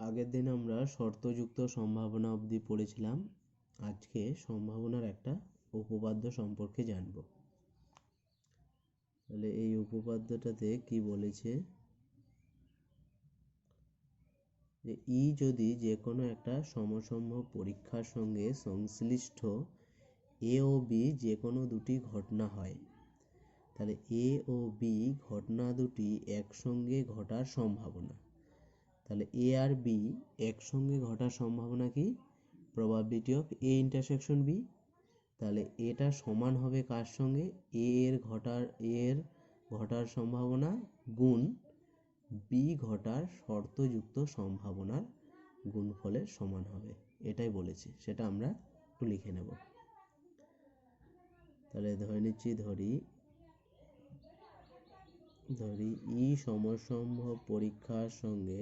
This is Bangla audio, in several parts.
আগের দিন আমরা শর্তযুক্ত সম্ভাবনা অবধি পড়েছিলাম। আজকে সম্ভাবনার একটা উপপাদ্য সম্পর্কে জানব। তাহলে এই উপপাদ্যটাতে কি বলেছে যে ই যদি যে কোনো একটা সমসম্ভব পরীক্ষার সঙ্গে সংশ্লিষ্ট এ ও বি যে কোনো দুটি ঘটনা হয়, তাহলে এ ও বি ঘটনা দুটি একসঙ্গে ঘটার সম্ভাবনা, তাহলে এ আর বি একসঙ্গে ঘটার সম্ভাবনা কি? Probability of A intersection B. তাহলে এটা সমান হবে কার সঙ্গে? এর ঘটার সম্ভাবনা গুণ বি ঘটার শর্তযুক্ত সম্ভাবনার গুণফলের সমান হবে। এটাই বলেছে, সেটা আমরা একটু লিখে নেব। তাহলে ধরে নিচ্ছি, ধরি ই সমসম্ভব পরীক্ষার সঙ্গে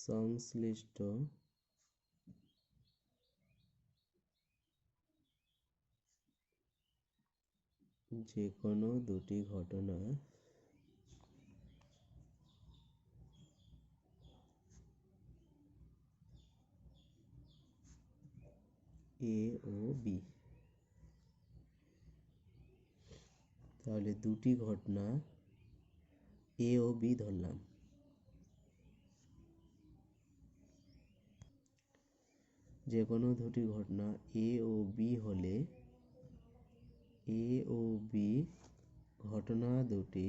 সংশ্লিষ্ট যে কোনো দুটি ঘটনা এ ও বি। তাহলে দুটি ঘটনা এ ও বি ধরলাম। যে কোনো দুটি ঘটনা এ ও বি হলে এ ও বি ঘটনা দুটি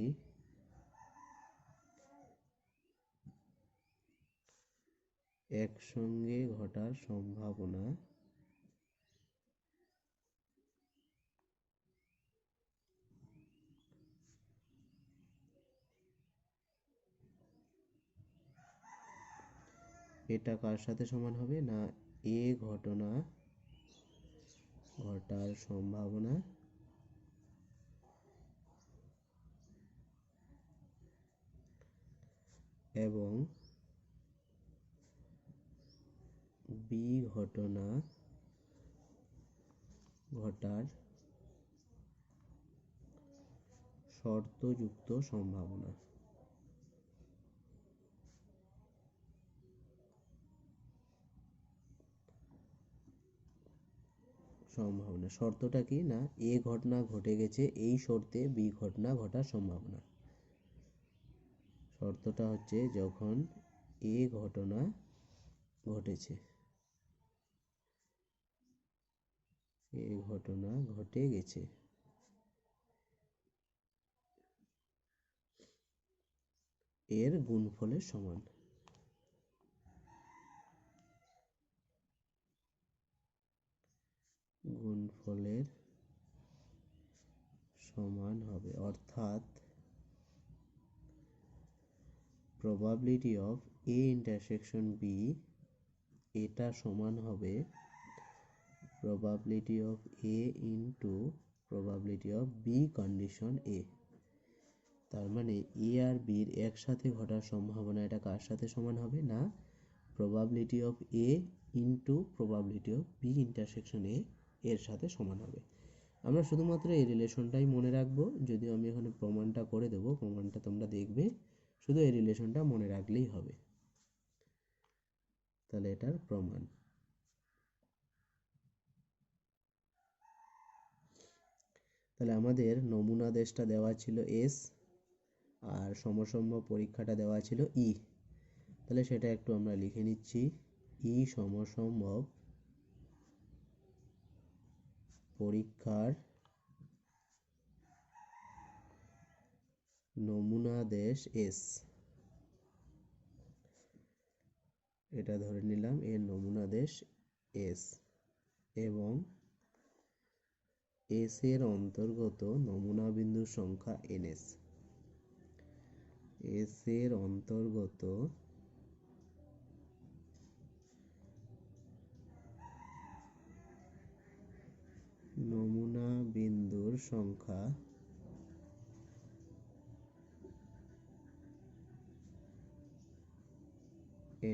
একসঙ্গে ঘটার সম্ভাবনা এটা কার সাথে সমান হবে না? এ ঘটনা ঘটার সম্ভাবনা এবং বি ঘটনা ঘটার শর্তযুক্ত সম্ভাবনা। শর্তটা কি? না এ ঘটনা ঘটে গেছে, এই শর্তে বি ঘটনা ঘটার সম্ভাবনা। শর্তটা হচ্ছে যখন এ ঘটনা ঘটেছে, এ ঘটনা ঘটে গেছে, এর গুণফলের সমান। গুণফলের সমান হবে, অর্থাৎ probability of A intersection B এটা সমান হবে probability of A into probability of B condition A। তার মানে A আর B এর একসাথে ঘটার সম্ভাবনা এটা কার সাথে সমান হবে? না probability of A into probability of B intersection A এর সাথে সমান হবে। আমরা শুধুমাত্র এই রিলেশনটাই মনে রাখবো, যদিও আমি এখানে প্রমাণটা করে দেবো, প্রমাণটা তোমরা দেখবে, শুধু এই রিলেশনটা মনে রাখলেই হবে। তাহলে এটার প্রমাণ। তাহলে আমাদের নমুনা দেশটা দেওয়া ছিল S আর সমসম্ভব পরীক্ষাটা দেওয়া ছিল E। তাহলে সেটা একটু আমরা লিখে নিচ্ছি। E সমসম্ভব পরীক্ষার নমুনা দেশ S, এটা ধরে নিলাম এর নমুনা দেশ S, এবং S এর অন্তর্গত নমুনা বিন্দুর সংখ্যা NS। S এর অন্তর্গত নমুনা বিন্দুর সংখ্যা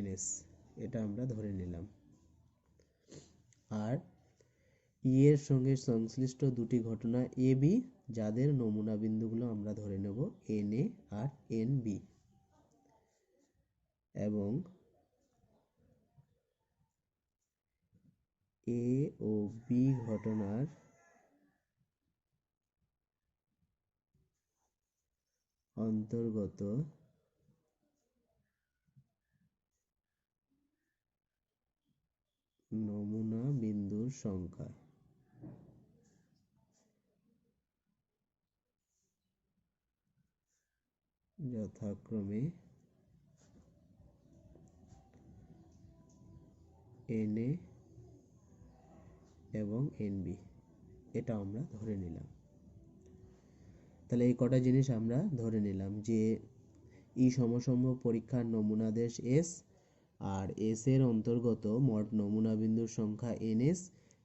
NS, এটা আমরা ধরে নিলাম। আর ই এর সঙ্গে সংশ্লিষ্ট দুটি ঘটনা এ বি, যাদের নমুনা বিন্দুগুলো আমরা ধরে নেব এন এ আর এন বি, এবং এ ও বি ঘটনার অন্তর্গত নমুনা বিন্দুর সংখ্যা যথাক্রমে এন এ এবং এন বি, এটা আমরা ধরে নিলাম। তাহলে এই কটা জিনিস আমরা ধরে নিলাম যে ই সমসম্ভ পরীক্ষার নমুনা দেশ এস, আর এস এর অন্তর্গত মোট নমুনা বিন্দুর সংখ্যা এন এস,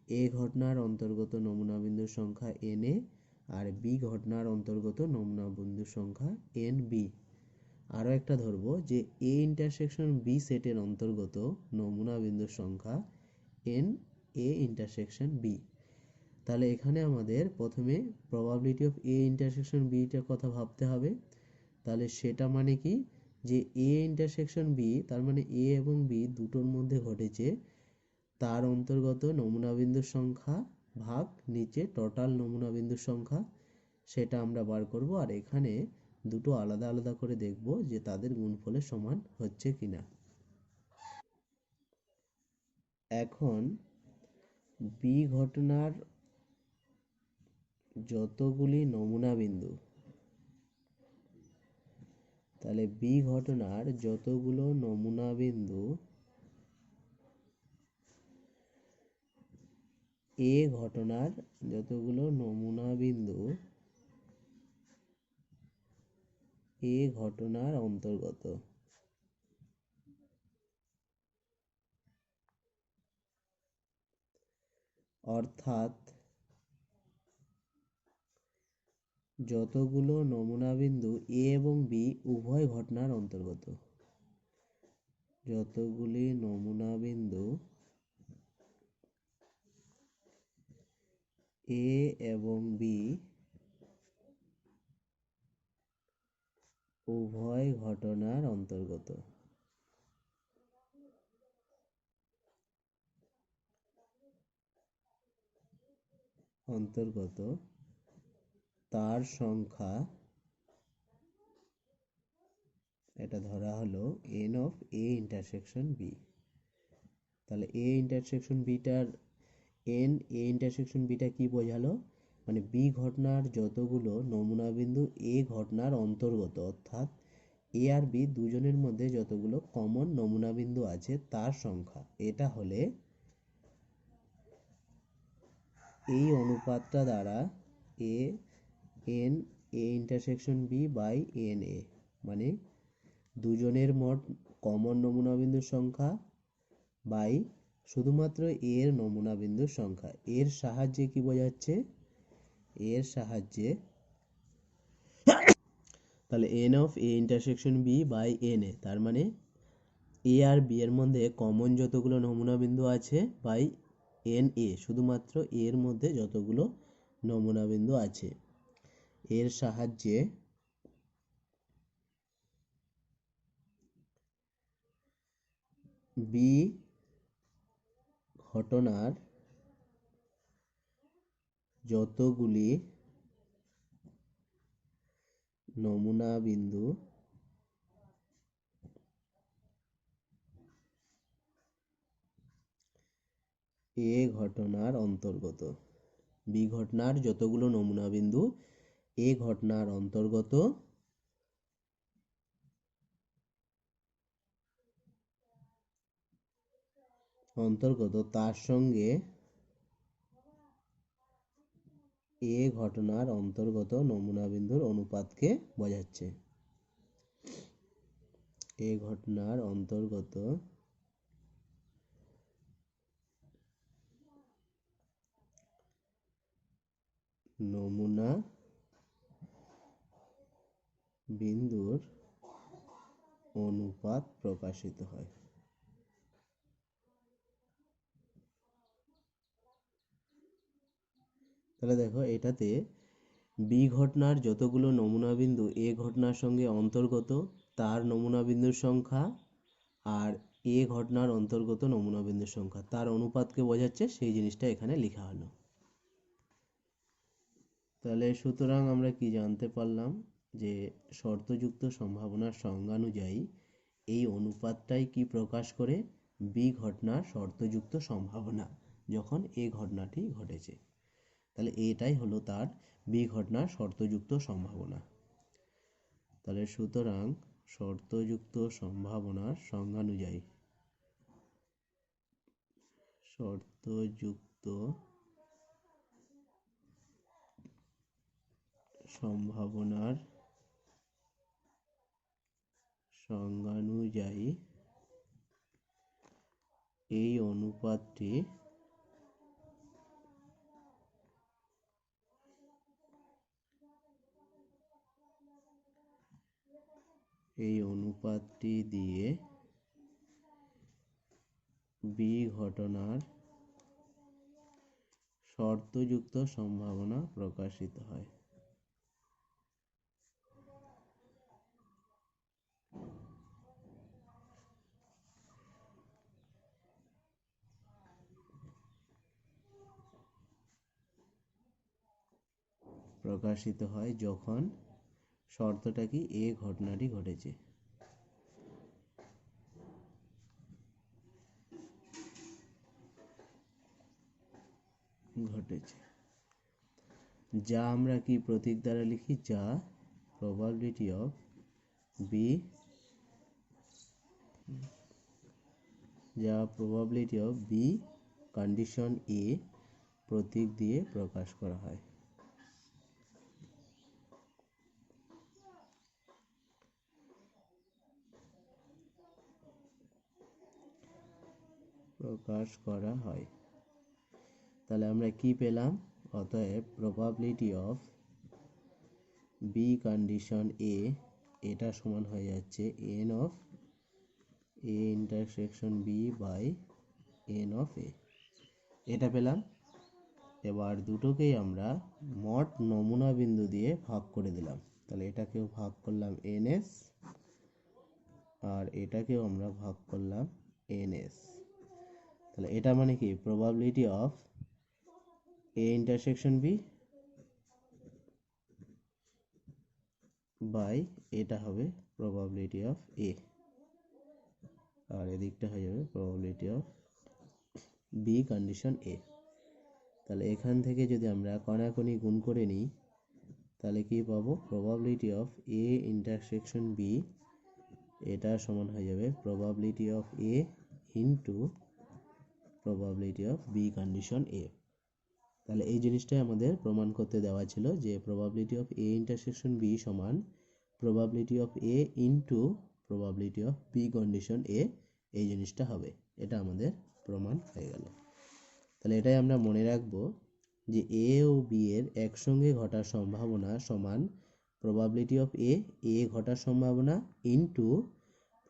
এ ঘটনার অন্তর্গত নমুনা বিন্দুর সংখ্যা এন এ, আর বি ঘটনার অন্তর্গত নমুনা বিন্দুর সংখ্যা এন বি। আরও একটা ধরবো যে এ ইন্টারসেকশন বি সেটের অন্তর্গত নমুনা বিন্দুর সংখ্যা এন এ ইন্টারসেকশন বি। তাহলে এখানে আমাদের প্রথমে probability of A intersection bitter কথা ভাবতে হবে। তাহলে সেটা মানে কি, যে এ ইন্টারসেকশন বি, তার মানে এ এবং বি দুটোর মধ্যে ঘটেছে, তার অন্তর্গত নমুনা বিন্দুর সংখ্যা ভাগ নিচে টোটাল নমুনা বিন্দুর সংখ্যা, সেটা আমরা বার করব। আর এখানে দুটো আলাদা আলাদা করে দেখব যে তাদের গুণফলের সমান হচ্ছে কিনা। এখন বি ঘটনার যতগুলি নমুনা বিন্দু, তাহলে বি ঘটনার যতগুলো নমুনা বিন্দু এ ঘটনার যতগুলো নমুনা বিন্দু এ ঘটনার অন্তর্গত, অর্থাৎ যতগুলো নমুনা বিন্দু এ এবং বি উভয় ঘটনার অন্তর্গত, যতগুলি নমুনা বিন্দু এ এবং বি উভয় ঘটনার অন্তর্গত, তার সংখ্যা, এটা ধরা হলো n of A intersection B. তাহলে এ ইন্টারসেকশন বিটার এন এ ইন্টারসেকশন বিটা কি বোঝালো, মানে বি ঘটনার যতগুলো নমুনা বিন্দু এ ঘটনার অন্তর্গত, অর্থাৎ এ আর বি দুজনের মধ্যে যতগুলো কমন নমুনা বিন্দু আছে তার সংখ্যা। এটা হলে এই অনুপাতটা দ্বারা এ N A intersection B by N A, মানে দুজনের মোট কমন নমুনা বিন্দুর সংখ্যা বাই শুধুমাত্র এর নমুনা বিন্দুর সংখ্যা। এর সাহায্যে কি বোঝাচ্ছে, এর সাহায্যে তাহলে N of A intersection B by N A, তার মানে এ আর বি এর মধ্যে কমন যতগুলো নমুনা বিন্দু আছে বাই এন এ, শুধুমাত্র এর মধ্যে যতগুলো নমুনা বিন্দু আছে, এর সাহায্যে বি ঘটনার যতগুলি নমুনা বিন্দু এ ঘটনার অন্তর্গত, বি ঘটনার যতগুলো নমুনা বিন্দু এ ঘটনার অন্তর্গত, তার সঙ্গে এ ঘটনার অন্তর্গত নমুনা বিন্দুর অনুপাতকে বোঝাচ্ছে। এ ঘটনার অন্তর্গত নমুনা বিন্দুর অনুপাত প্রকাশিত হয়। তাহলে দেখো এটাতে বি ঘটনার যতগুলো নমুনা বিন্দু এ ঘটনার সঙ্গে অন্তর্গত তার নমুনা বিন্দুর সংখ্যা আর এ ঘটনার অন্তর্গত নমুনা বিন্দুর সংখ্যা তার অনুপাতকে বোঝাচ্ছে, সেই জিনিসটা এখানে লেখা হলো। তাহলে সুতরাং আমরা কি জানতে পারলাম যে শর্তযুক্ত সম্ভাবনার সংজ্ঞানুযায়ী এই অনুপাতটাই কি প্রকাশ করে, বি ঘটনার শর্তযুক্ত সম্ভাবনা যখন এ ঘটনাটি ঘটেছে। তাহলে এটাই হলো তার বি ঘটনার শর্তযুক্ত সম্ভাবনা। তাহলে সুতরাং শর্তযুক্ত সম্ভাবনার সংজ্ঞানুযায়ী শর্তযুক্ত সম্ভাবনার সংজ্ঞানুযায়ী এই অনুপাতটি দিয়ে বি ঘটনার শর্তযুক্ত সম্ভাবনা প্রকাশিত হয়। যখন শর্তটা কি এ ঘটনাটি ঘটেছে। যা আমরা কি প্রতীক দ্বারা লিখি, যা probability of B condition A প্রতীক দিয়ে প্রকাশ করা হয়। তাহলে আমরা কি পেলাম, অতএব probability of B condition A এটা সমান হয়ে যাচ্ছে n of A intersection B by n of A, এটা পেলাম। এবার দুটোকেই আমরা মোট নমুনা বিন্দু দিয়ে ভাগ করে দিলাম। তাহলে এটাকেও ভাগ করলাম এনএস আর এটাকেও আমরা ভাগ করলাম এনএস। তাহলে এটা মানে কি probability of A intersection B by এটা হবে প্রবাবিলিটি অফ এ, আর এদিকটা হয়ে যাবে probability of B condition A. তাহলে এখান থেকে যদি আমরা কণাকণি গুণ করে নিই তাহলে কি পাবো, probability of A intersection B এটা সমান হয়ে যাবে probability of A into probability of B condition A. তাহলে এই জিনিসটাই আমাদের প্রমাণ করতে দেওয়া ছিল যে probability of A intersection B সমান probability of A into probability of B condition A, এই জিনিসটা হবে। এটা আমাদের প্রমাণ হয়ে গেল। তাহলে এটাই আমরা মনে রাখবো যে এ ও বি এর একসঙ্গে ঘটার সম্ভাবনা সমান প্রবাবিলিটি অফ এ ঘটার সম্ভাবনা into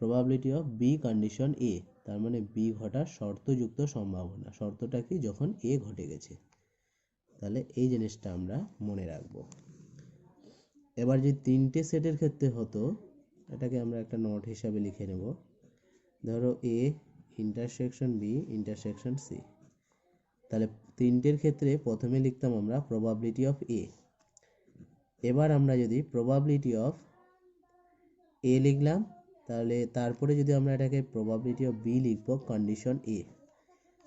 probability of B condition A, তার মানে বি ঘটার শর্তযুক্ত সম্ভাবনা। শর্তটা কি, যখন এ ঘটে গেছে। তাহলে এই জিনিসটা আমরা মনে রাখবো। এবার যে তিনটে সেটের ক্ষেত্রে হতো, এটাকে আমরা একটা নোট হিসাবে লিখে নেব। ধরো A intersection B intersection C, তাহলে তিনটের ক্ষেত্রে প্রথমে লিখতাম আমরা প্রবাবিলিটি অফ এ। এবার আমরা যদি প্রবাবিলিটি অফ এ লিখলাম, তাহলে তারপরে যদি আমরা এটাকে প্রবাবিলিটি অফ বি লিখবো কন্ডিশন এ,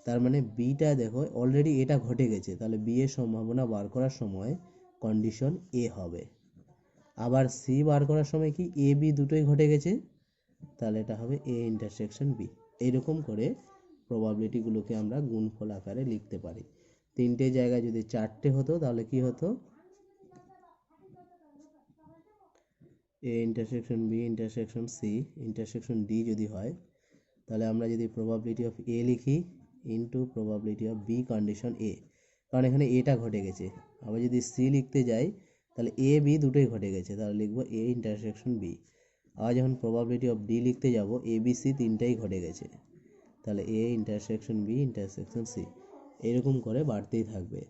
তার মানে বিটা দেখো অলরেডি এটা ঘটে গেছে, তাহলে বি এর সম্ভাবনা বার করার সময় কন্ডিশন এ হবে। আবার সি বার করার সময় কি এ বি দুটোই ঘটে গেছে, তাহলে এটা হবে এ ইন্টারসেকশন বি। এইরকম করে প্রবাবিলিটিগুলোকে আমরা গুণফল আকারে লিখতে পারি। তিনটে জায়গায় যদি চারটে হতো তাহলে কি হতো, A intersection B intersection C intersection D যদি হয়, তাহলে আমরা যদি প্রবাবিলিটি অফ এ লিখি into probability of B condition A, কারণ এখানে এটা ঘটে গেছে। আবার যদি সি লিখতে যাই তাহলে এ বি দুটোই ঘটে গেছে, তাহলে লিখবো এ ইন্টারসেকশন বি। আবার যখন প্রবাবিলিটি অফ ডি লিখতে যাব, এ বি সি তিনটাই ঘটে গেছে, তাহলে A intersection B intersection C, এরকম করে বাড়তেই থাকবে।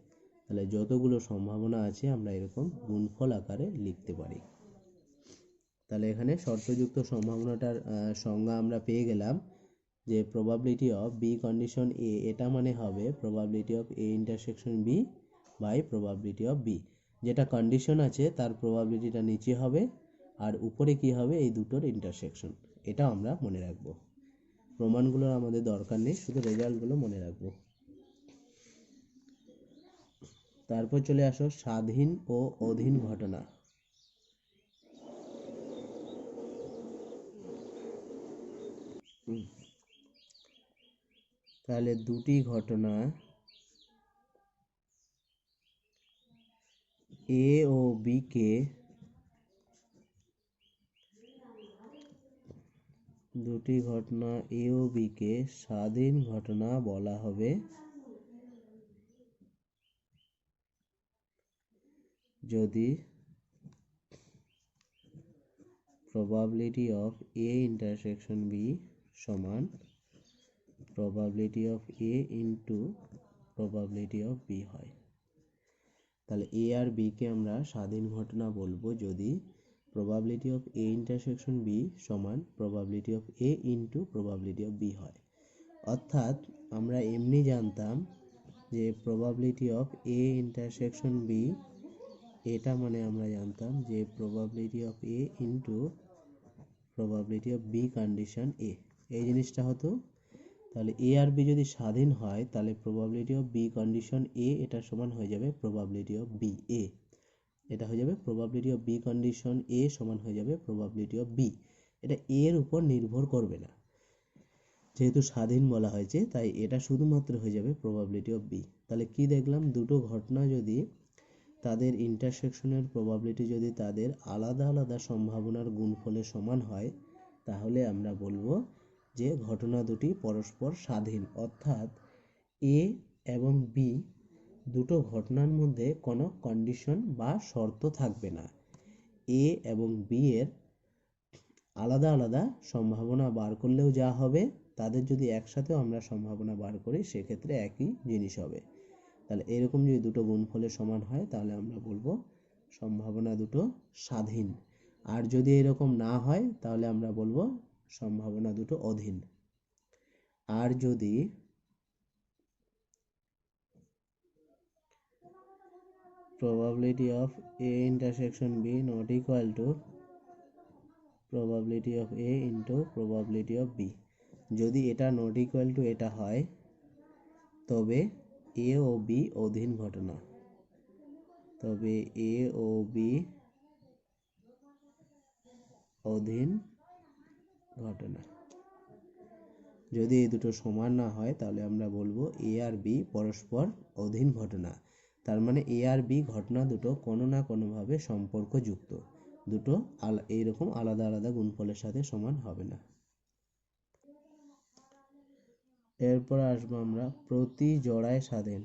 তাহলে যতগুলো সম্ভাবনা আছে আমরা এরকম গুণফল আকারে লিখতে পারি। তাহলে এখানে শর্তযুক্ত সম্ভাবনাটার সংজ্ঞা আমরা পেয়ে গেলাম যে probability of B condition A, এটা মানে হবে probability of A intersection B by probability of B. যেটা কন্ডিশন আছে তার প্রবাবিলিটিটা নিচে হবে আর উপরে কি হবে, এই দুটোর ইন্টারসেকশন। এটা আমরা মনে রাখবো, প্রমাণগুলো আমাদের দরকার নেই, শুধু রেজাল্টগুলো মনে রাখবো। তারপর চলে আসো স্বাধীন ও অধীন ঘটনা। তাহলে দুটি ঘটনা এ ও বি কে স্বাধীন ঘটনা বলা হবে যদি probability of A intersection B সমান probability of A into probability of B হয়। তাহলে A আর B কে আমরা স্বাধীন ঘটনা বলবো যদি probability of A intersection B সমান probability of A into probability of B হয়। অর্থাৎ আমরা এমনি জানতাম যে probability of A intersection B, এটা মানে আমরা জানতাম যে probability of A into probability of B condition A, এই জিনিসটা হতো। তাহলে A আর B যদি স্বাধীন হয় তাহলে probability of B condition A এটা সমান হয়ে যাবে probability of B A, এটা হয়ে যাবে probability of B condition A সমান হয়ে যাবে probability of B। এটা A এর উপর নির্ভর করবে না, যেহেতু স্বাধীন বলা হয়েছে তাই এটা শুধুমাত্র হয়ে যাবে probability of B। তাহলে কি দেখলাম, দুটো ঘটনা যদি তাদের ইন্টারসেকশনের প্রবাবিলিটি যদি তাদের আলাদা আলাদা সম্ভাবনার গুণফলের সমান হয় তাহলে আমরা বলবো যে ঘটনা দুটি পরস্পর স্বাধীন। অর্থাৎ এ এবং বি দুটো ঘটনার মধ্যে কোনো কন্ডিশন বা শর্ত থাকবে না। এ এবং বি এর আলাদা আলাদা সম্ভাবনা বার করলেও যা হবে, তাদের যদি একসাথেও আমরা সম্ভাবনা বার করি সেক্ষেত্রে একই জিনিস হবে। তাহলে এরকম যদি দুটো গুণফলের সমান হয় তাহলে আমরা বলবো সম্ভাবনা দুটো স্বাধীন। আর যদি এরকম না হয় তাহলে আমরা বলবো সম্ভাবনা দুটো অধীন। আর যদি probability of A intersection B not equal to probability of A into probability of B, যদি এটা not equal to এটা হয় তবে A ও B অধীন ঘটনা, তবে A ও B অধীন ঘটনা। যদি এই দুটো সমান না হয় তাহলে আমরা বলবো A আর B পরস্পর অধীন ঘটনা। তার মানে A আর B ঘটনা দুটো কোনো না কোনোভাবে সম্পর্কযুক্ত, দুটো এইরকম আলাদা আলাদা গুণফলের সাথে সমান হবে না। এরপর আসবো আমরা প্রতি জোড়ায় স্বাধীন।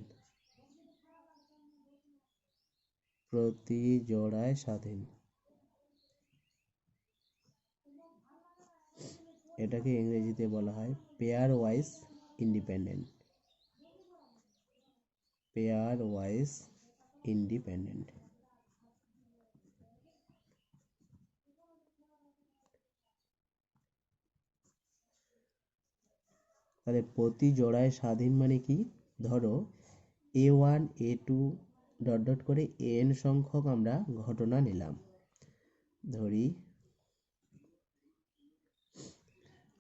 প্রতি জোড়ায় স্বাধীন, এটাকে ইংরেজিতে বলা হয় pair wise independent. Pair wise independent. তাহলে প্রতি জোড়ায় স্বাধীন মানে কি, ধরো A1 A2 ডট ডট করে n সংখ্যক আমরা ঘটনা নিলাম। ধরি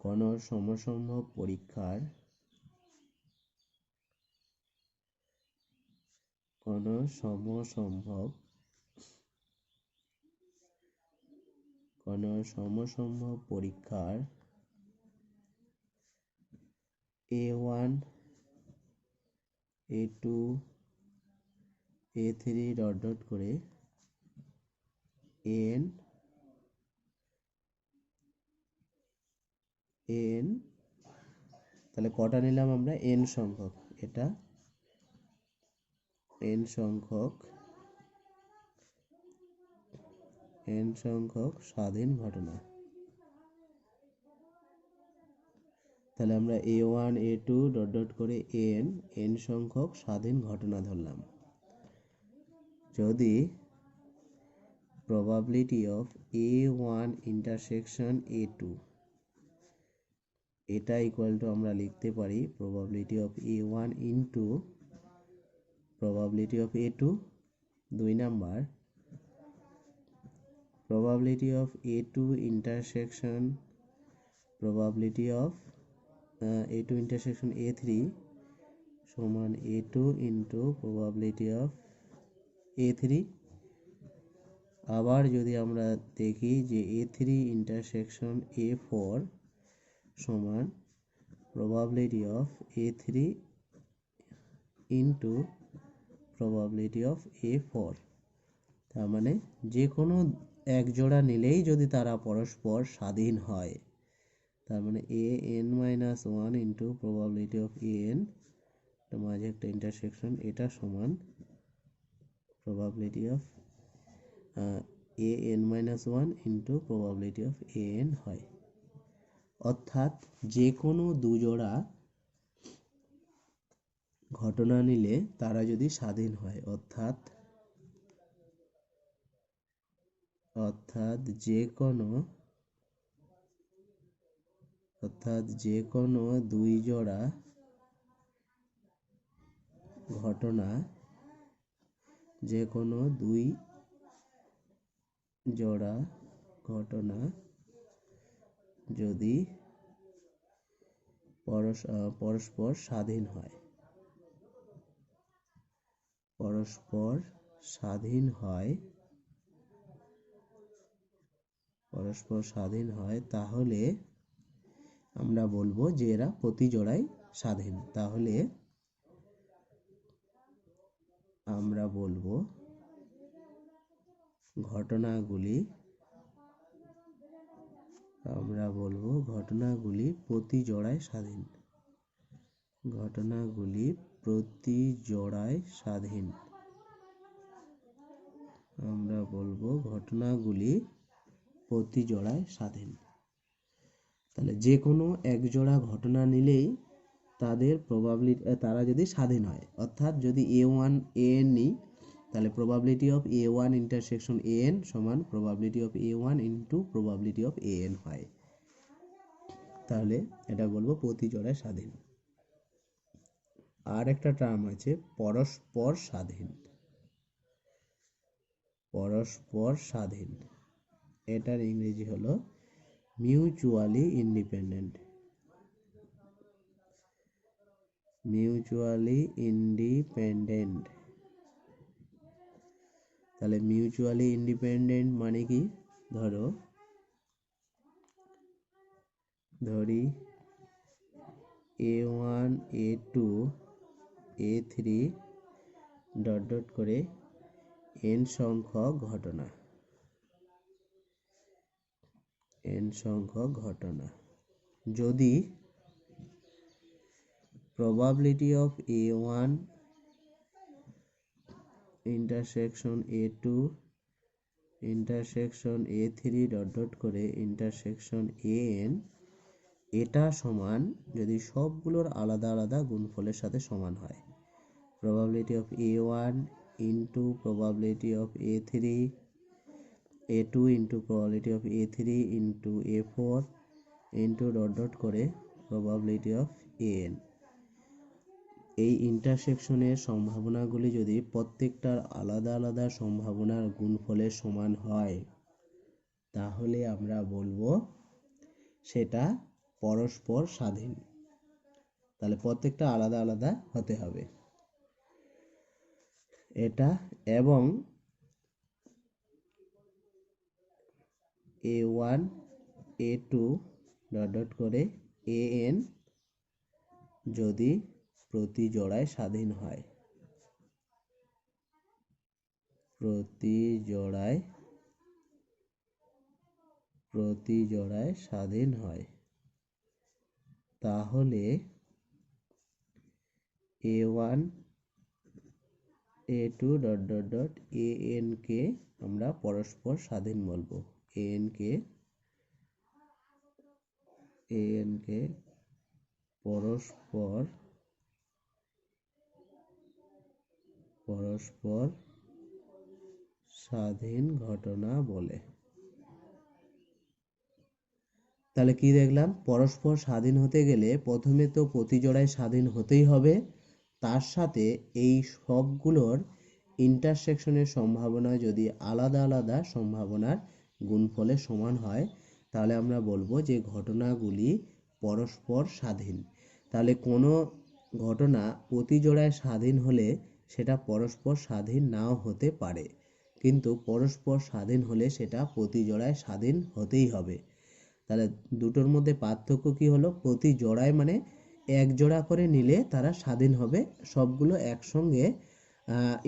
কোন সমসম্ভব পরীক্ষার A1 A2 A3 dot dot করে n তাহলে কটা নিলাম আমরা, n সংখ্যক, এটা n সংখ্যক স্বাধীন ঘটনা। তাহলে আমরা A1 A2 ডট ডট করে n সংখ্যক স্বাধীন ঘটনা ধরলাম। যদি probability of A1 intersection A2 এটা ইকুয়াল টু আমরা লিখতে পারি probability of A1 into probability of A2। 2 number probability of A2 intersection probability of A2 intersection A3 সমান A2 into probability of A3। আবার যদি আমরা দেখি যে A3 intersection A4 সমান probability of A3 into probability of A4। তার মানে যে কোনো এক জোড়া নিলেই যদি তারা পরস্পর স্বাধীন হয়, তার মানে an-1 into probability of an মাঝে একটা ইন্টারসেকশন, এটা সমান probability of an-1 into probability of an হয়। অর্থাৎ যে কোনো দুজোড়া ঘটনা নিলে তারা যদি স্বাধীন হয়, অর্থাৎ যে কোনো দুই জোড়া ঘটনা যদি পরস্পর স্বাধীন হয়, তাহলে আমরা বলবো যে এরা প্রতি জোড়ায় স্বাধীন। তাহলে আমরা বলবো ঘটনাগুলি প্রতি জোড়ায় স্বাধীন। আমরা বলবো ঘটনাগুলি প্রতি জোড়ায় স্বাধীন। তাহলে যে কোনো এক জোড়া ঘটনা নিলেই তাদের probability তারা যদি স্বাধীন হয়, অর্থাৎ যদি A1 an নিই তাহলে probability of A1 intersection an সমান probability of A1 into probability of an হয়। তাহলে এটা বলবো প্রতি জোড়ায় স্বাধীন। আর একটা টার্ম আছে পরস্পর স্বাধীন। এটার ইংরেজি হলো মিউচুয়ালি ইন্ডিপেন্ডেন্ট। তাহলে মিউচুয়ালি ইন্ডিপেন্ডেন্ট মানে কি? ধরি A1 A2 A3 dot dot করে n সংখ্যক ঘটনা, যদি probability of A1 intersection A2 intersection A3 dot dot করে intersection an এটা সমান, যদি সবগুলোর আলাদা আলাদা গুণফলের সাথে সমান হয়, probability of A1 into probability of A3 A2 into probability of A3 into A4 into dot dot করে probability of an। এই ইন্টারসেকশনের সম্ভাবনাগুলি যদি প্রত্যেকটার আলাদা আলাদা সম্ভাবনার গুণফলের সমান হয়, তাহলে আমরা বলবো সেটা পরস্পর স্বাধীন। তাহলে প্রত্যেকটা আলাদা আলাদা হতে হবে এটা। এবং A1 A2 ডট ডট করে an যদি প্রতি জোড়ায় স্বাধীন হয়, তাহলে A1 A2 dot dot dot an কে আমরা পরস্পর স্বাধীন বলবো। an কে পরস্পর স্বাধীন ঘটনা বলে। তাহলে কি দেখলাম, পরস্পর স্বাধীন হতে গেলে প্রথমে তো প্রতি জোড়ায় স্বাধীন হতেই হবে, তার সাথে এই সবগুলোর ইন্টারসেকশনের সম্ভাবনা যদি আলাদা আলাদা সম্ভাবনার গুণফলের সমান হয়, তাহলে আমরা বলবো যে ঘটনাগুলি পরস্পর স্বাধীন। তাহলে কোনো ঘটনা প্রতি জোড়ায় স্বাধীন হলে সেটা পরস্পর স্বাধীন নাও হতে পারে, কিন্তু পরস্পর স্বাধীন হলে সেটা প্রতি জোড়ায় স্বাধীন হতেই হবে। তাহলে দুটোর মধ্যে পার্থক্য কি হলো, প্রতি জোড়ায় মানে এক জোড়া করে নিলে তারা স্বাধীন হবে, সবগুলো একসঙ্গে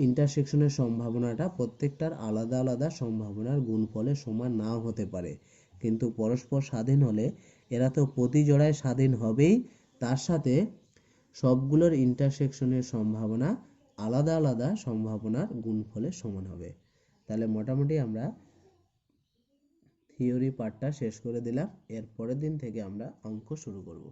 ইন্টারসেকশনের সম্ভাবনাটা প্রত্যেকটার আলাদা আলাদা সম্ভাবনার গুণফলের সমান নাও হতে পারে, কিন্তু পরস্পর স্বাধীন হলে এরা তো প্রতি জোড়ায় স্বাধীন হবেই, তার সাথে সবগুলোর ইন্টারসেকশনের সম্ভাবনা আলাদা আলাদা সম্ভাবনার গুণফলের সমান হবে। তাহলে মোটামুটি আমরা থিওরি পার্টটা শেষ করে দিলাম, এর পরের দিন থেকে আমরা অঙ্ক শুরু করব।